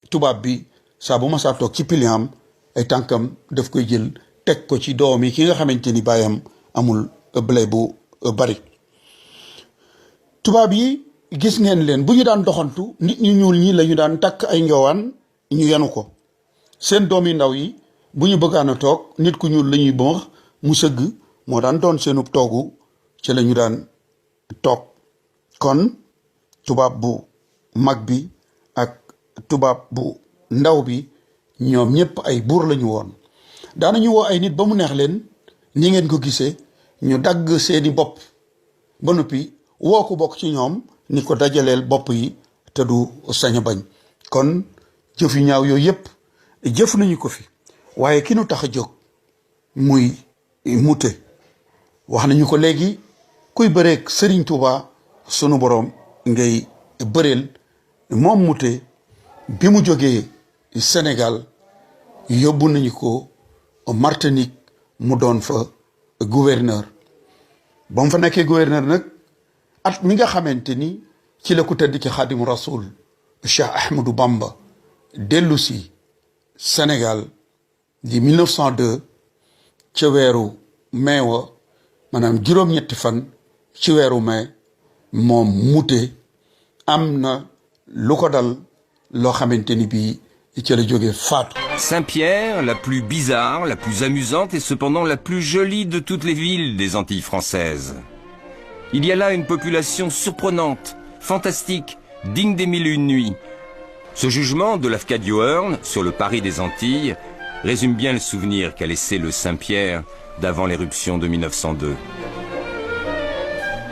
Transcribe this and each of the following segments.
tubaab bi saa bu ma saa toog ci piliam ay tànkam daf koy jël teg ko ci doom yi ki nga xamante ni baayam amul blé bu bari. tubaab yi gis ngeen leen bu ñu daan doxantu nit ñu ñuul ñi lañu daan takk ay njowaan ñu yenu ko seen doom yi ndaw yi bu ñu bëggaan a toog nit ku ñuul la ñuy bëmax mu sëgg moo daan doon seenub toogu ci la ñu daan toog. kon tubaab bu mag bi ak tubaab bu ndaw bi ñoom ñëpp ay buur lañu woon. daanañu woo ay nit ba mu neex leen ni ngeen ko gisee ñu dagg seeni bopp ba noppi woo ko bokk ci ñoom ni ko dajaleel bopp yi te du sañ a bañ. kon jëf yu ñaaw yooyu yëpp jëf nañu ko fi waaye ki nu tax a jóg muy Mouté wax nañu ko léegi kuy bëreeg Serigne Touba sunu borom ngay bëreel. moom Mouté bi mu jógee Sénégal yóbbu nañu ko Martinique mu doon fa gouverneur. ba mu fa nekkee gouverneur nag at mi nga xamante ni ci la ku tedd ki Xaadimu Rasul Cheikh Ahmadou Bamba dellu si Sénégal di 1902 ca weeru mai wa maanaam juróom-ñetti fan ci weeru mai moom Mouté am na lu ko dal loo xamante ni bii ci la jógee faatu. Saint-Pierre, la plus bizarre, la plus amusante et cependant la plus jolie de toutes les villes des Antilles françaises. Il y a là une population surprenante, fantastique, digne des mille et une nuits. Ce jugement de Lafcadio Hearn sur le Paris des Antilles résume bien le souvenir qu'a laissé le Saint-Pierre d'avant l'éruption de 1902.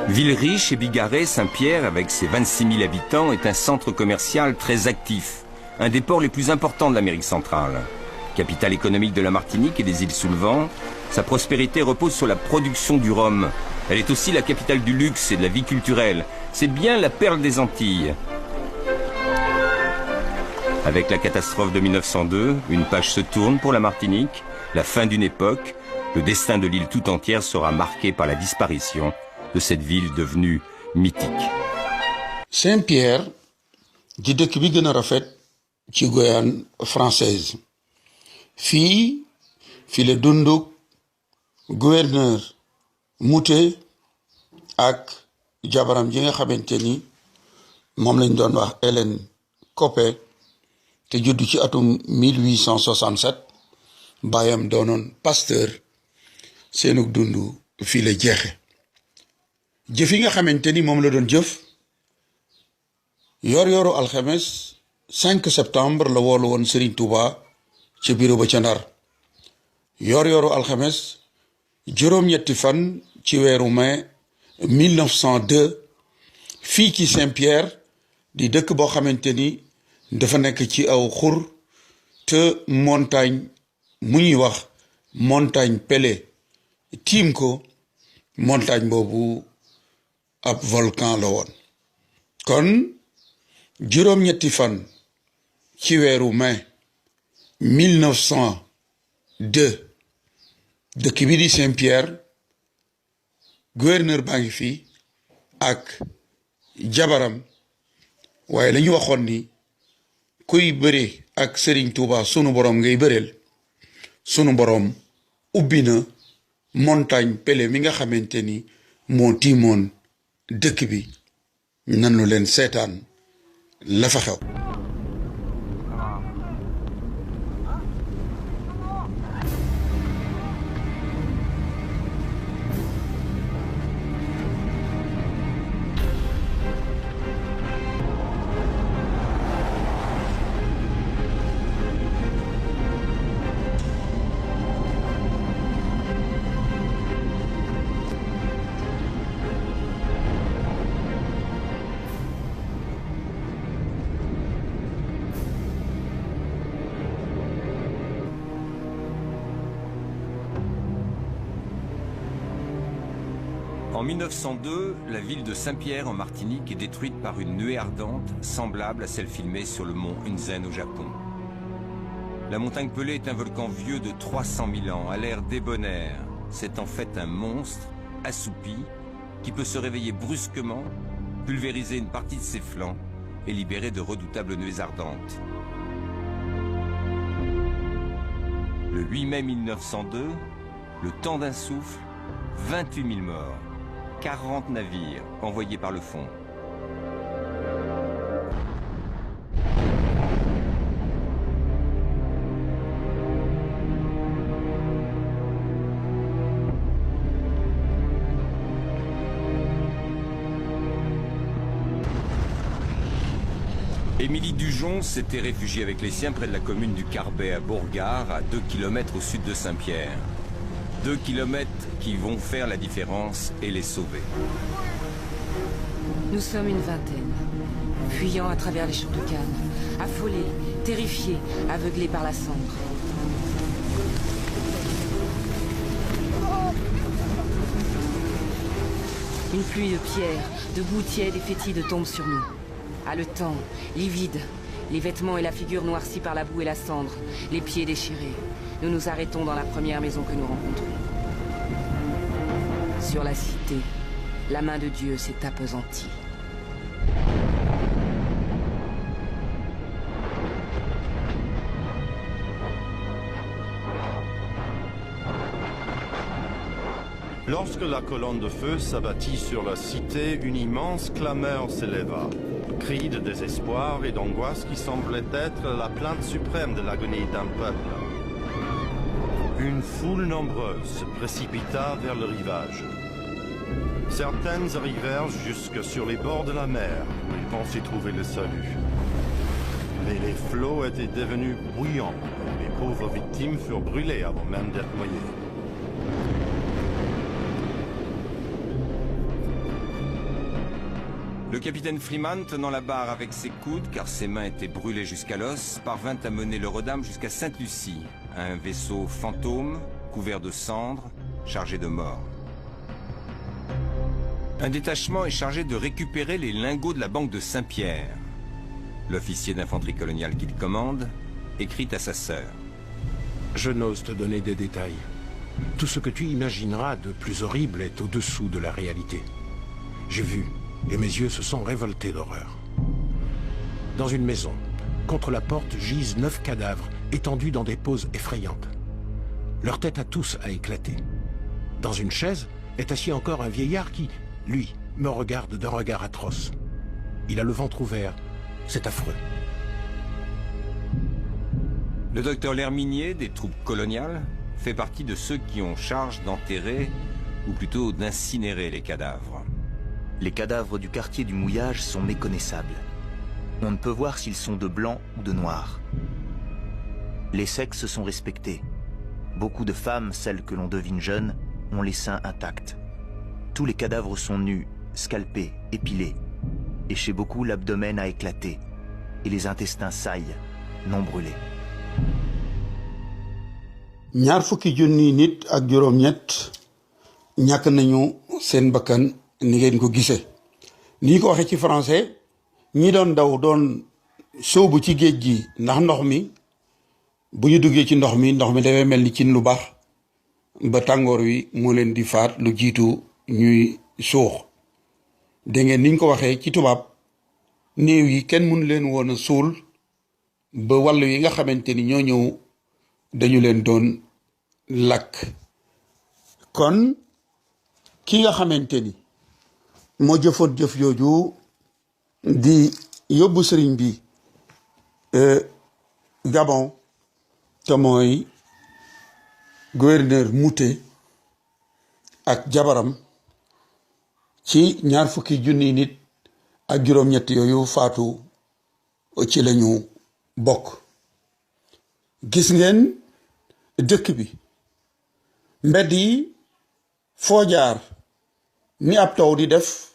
Ville riche et bigarrée, Saint-Pierre, avec ses 26 000 habitants, est un centre commercial très actif, un des ports les plus importants de l'Amérique centrale. Capitale économique de la Martinique et des îles sous le vent, sa prospérité repose sur la production du rhum. Elle est aussi la capitale du luxe et de la vie culturelle. C'est bien la perle des Antilles. Avec la catastrophe de 1902, une page se tourne pour la Martinique, la fin d'une époque. Le destin de l'île tout entière sera marqué par la disparition de cette ville devenue mythique. Saint-Pierre di dëkk bi gën a rafet ci Guyane française fii la dunduk gouverneur Mouté ak jabaram ji nga xamante ni moom lañ doon wax Hélène Copé te juddu ci atum 1867 baayam doonoon pasteur seenug dundu fii la jeexe. jëf yi nga xamante ni moom la doon jëf yor-yoru alxames 5 septembre la woolu woon Serigne Touba ci bureau ba ca Ndar. yor-yoru alxames juróom-ñetti fan ci weeru mai 1902 fii ci Saint-Pierre di dëkk boo xamante ni dafa nekk ci aw xur te montagne mu ñuy wax montagne Pelée tiim ko. montagne boobu ab volcan la woon. kon juróom-ñetti fan ci weeru mai 1902 dëkk bi di Saint-Pierre gouverneur baa ngi fii ak jabaram waaye la ñu waxoon ni kuy bëri ak Serigne Touba sunu borom ngay bëreel sunu borom ubbi na montagne Pelée mi nga xamante ni moo tiimoon dëkk bi nanu leen seetaan la fa xew. En 1902, la ville de Saint-Pierre en Martinique est détruite par une nuée ardente semblable à celle filmée sur le mont Hunzen au Japon. La montagne Pelée est un volcan vieux de 300 000 ans, à l'air débonnaire. C'est en fait un monstre assoupi qui peut se réveiller brusquement, pulvériser une partie de ses flancs et libérer de redoutables nuées ardentes. Le 8 mai 1902, le temps d'un souffle, 28 000 morts, 40 navires envoyés par le fond. Émilie Dujon s'était réfugiée avec les siens près de la commune du Carbet à Bourgard, à 2 km au sud de Saint-Pierre. 2 kilomètres qui vont faire la différence et les sauver. Nous sommes une vingtaine, fuyant à travers les champs de Cannes, affolés, terrifiés, aveuglés par la cendre. Une pluie de pierres, de boue tiède et fétide tombe sur nous. Haletant, livide, les vêtements et la figure noircis par la boue et la cendre, les pieds déchirés. Nous nous arrêtons dans la première maison que nous rencontrons. Sur la cité, la main de Dieu s'est appesantie. Lorsque la colonne de feu s'abattit sur la cité, une immense clameur s'éleva. Cris de désespoir et d'angoisse qui semblaient être la plainte suprême de l'agonie d'un peuple. Une foule nombreuse se précipita vers le rivage. Certaines arrivèrent jusque sur les bords de la mer, où ils pensaient trouver le salut. Mais les flots étaient devenus bouillants, et les pauvres victimes furent brûlées avant même d'être noyées. Le capitaine Freeman, tenant la barre avec ses coudes, car ses mains étaient brûlées jusqu'à l'os, parvint à mener le Rodam jusqu'à Sainte-Lucie, un vaisseau fantôme, couvert de cendres, chargé de morts. Un détachement est chargé de récupérer les lingots de la banque de Saint-Pierre. L'officier d'infanterie coloniale qui le commande écrit à sa sœur. Je n'ose te donner des détails. Tout ce que tu imagineras de plus horrible est au-dessous de la réalité. J'ai vu, et mes yeux se sont révoltés d'horreur. Dans une maison, contre la porte gisent 9 cadavres, étendus dans des poses effrayantes. Leur tête à tous a éclaté. Dans une chaise est assis encore un vieillard qui, lui, me regarde d'un regard atroce. Il a le ventre ouvert. C'est affreux. Le docteur L'Herminier, des troupes coloniales, fait partie de ceux qui ont charge d'enterrer, ou plutôt d'incinérer les cadavres. Les cadavres du quartier du Mouillage sont méconnaissables. On ne peut voir s'ils sont de blanc ou de noir. Les sexes sont respectés. Beaucoup de femmes, celles que l'on devine jeunes, ont les seins intacts. Tous les cadavres sont nus, scalpés, épilés. Et chez beaucoup, l'abdomen a éclaté. Et les intestins saillent, non brûlés. ñaar fukki junni nit ak juróom-ñett ñàkk nañu seen bakkan ni ngeen ko gisee ni ko waxee ci français ñi doon daw doon sóobu ci géej gi ndax ndox mi bu ñu duggee ci ndox mi dafay mel ni cin lu baax ba tàngoor wi moo leen di faat lu jiitu ñuy suux dégg ngeen niñ ko waxee ci tubaab néew yi kenn mënu leen woon a suul ba wàll yi nga xamante ni ñoo ñëw dañu leen doon lakk kon ki nga xamante ni moo jëfoon jëf jooju di yóbbu sëriñ bi Gabon te mooy gouverneur Moutet ak jabaram ci ñaar fukki junni nit ak juróom-ñett yooyu faatu ci lañu bokk gis ngeen dëkk bi mbedd yi foo jaar ni ab taw di def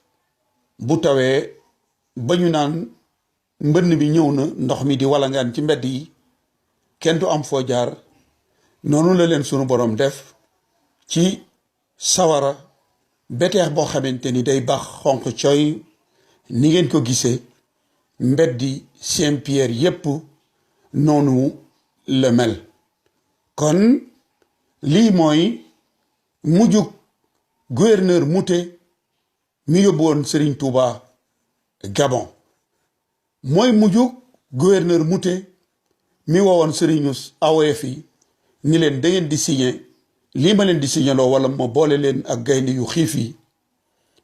bu tawee ba ñu naan mbënn bi ñëw na ndox mi di walangaan ci mbedd yi kenn du am foo jaar noonu la leen sunu borom def ci sawara beteex boo xamante ni day bax xonq coy ni ngeen ko gisee mbeddi Saint-Pierre yépp noonu la mel kon lii mooy mujjug gouverneur Moutet mi yóbbu woon Serigne Touba Gabon mooy mujjug gouverneur Moutet mi woowoon Serigne AOF yi ni leen da ngeen di signé lii ma leen di signé loo wala ma boole leen ak gaynde yu xiif yi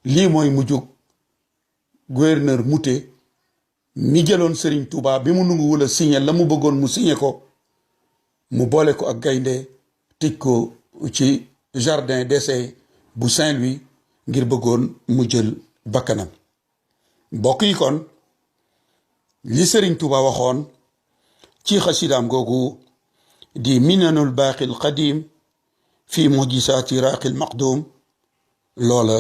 lii mooy mujjug gouverneur Mouté mi jëloon Serigne Touba bi mu nanguwul a signé la mu bëggoon mu signé ko mu boole ko ak gaynde tëj ko ci jardin d'essai bu Saint-Louis ngir bëggoon mu jël bakkanam mbokk yi kon li Serigne Touba waxoon ci xasidaam googu di minanul baaqil qadim fi mujisaati raaqil maqdum loola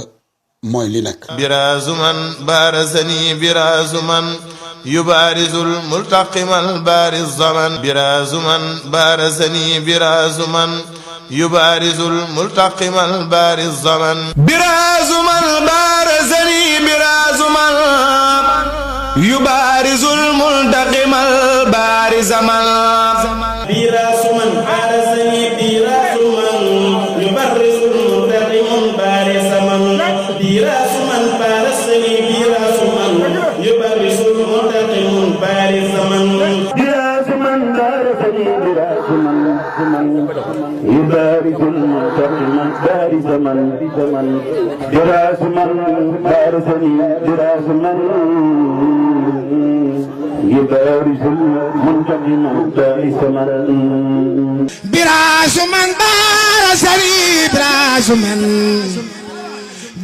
mooy li nekk birazuman barazani birazuman yubarizul multaqimal bariz zaman birazuman barazani birazuman yubarizul multaqimal bariz zaman birazuman barazani birazuman yubarizul multaqimal bariz zaman birasuman barazani birasuman yubarizul multaqimal bariz zaman birasuman barazani birasuman yubarizul multaqimal bariz zaman birasuman barazani birasuman yubarizul multaqimal bariz zaman birasuman barazani birasuman يبارز المنتقم بارز من براس من بارزني براس من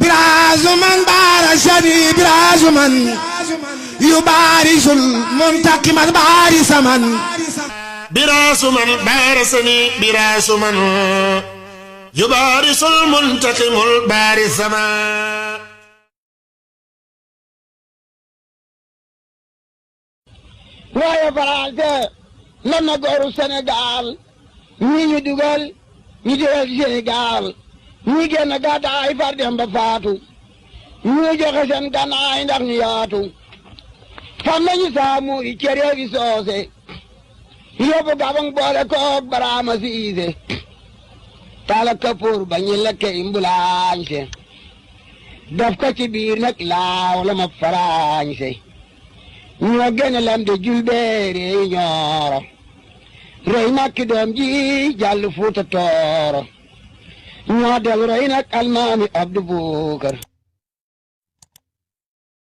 براس من بارزني براس من يبارز المنتقم بارز من براس من بارزني براس من يبارز المنتقم بارز من waaye Faranse lan na gooru Sénégal ñi ñu dugal ñu dugal ci Sénégal ñi génn gàddaay far dem ba faatu ñu joxe seen gànnaay ndax ñu yaatu fam nañu saamu yi ci réew yi soose yóbbu Gabang boole koog Baraama Siise tala kapoor ba ñu lekke imbulaañse daf ko ci biir nag laaw la ma faraañse ñoo gën a lam de julbeere ñooro roy nag doom ji jàll Fuuta Tooro ñoo del roy nag almaami Abdu Bukar